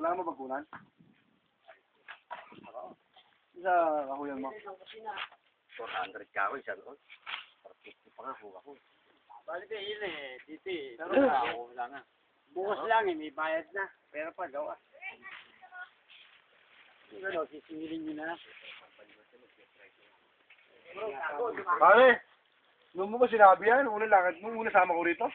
Kailangan mo pagkunan? Isa kahuyan mo. 400 ka ako, isa noon. 450 pa nga, huwa ko. Balik kayo yun eh, titi. Ako lang ah. Bukas lang eh, may bayad na. Pero pa gawa. Yung gano'n, sisingilin nyo na. Pare, nung mo ba sinabi yan? Una lakad mo, una sama ko rito?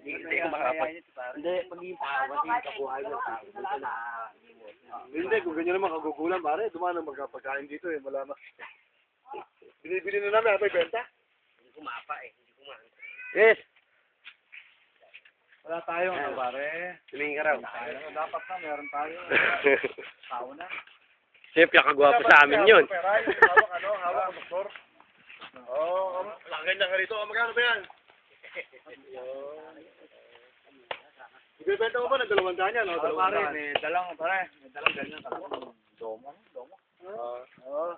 Hindi ko makapag. Hindi, pag-iipawat, kabuhay mo sa Hindi, kung ganyan naman kagugulan, pare, dumaan ang magkapagkain dito eh, malama. Binibili na namin, abay, benta? Hindi ko mapa eh. Hindi ko mapa. Yes! Wala tayong ano, pare. Tumingin ka raw. Dapat na, meron tayo. Tao na. Siyempre, kakagwapo sa amin yun. Hawak, hawak ang doktor. Oo, lagay na ka rito. Magkano ba yan? Ibebenta mo ba ng 200 yan? Pare, may dalang ganyan. Domo. Oo.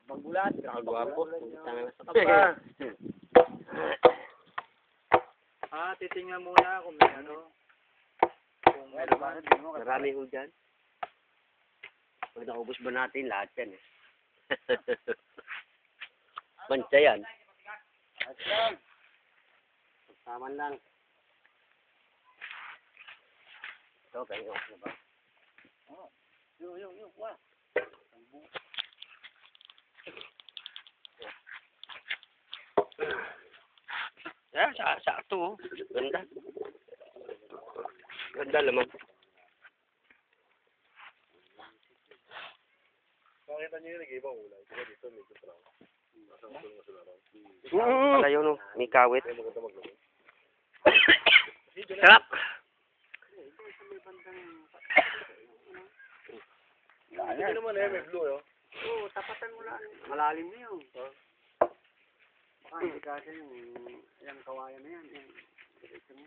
Magbulat. Kakagwapo. Titingnan muna kung may ano. Kung may laman. Marami ho dyan. Pag naubos ba natin, lahat yan eh. Mancha yan. Pagsaman lang. Ito, kayo off na ba? Yung, wah. Yeah, sakto. Ganda. Ganda naman. Makita niyo yung nag-iba ulay. Kaya dito, medyo parang. Masang gusto mo sila ron. Palayo no, may kawit. Kaya maganda maglaro. Sarap! Hindi naman eh, may blue eh. Oo, tapatan mo lang. Malalim na yun. Baka hindi kasi yung kawayan na yan. Diretso mo.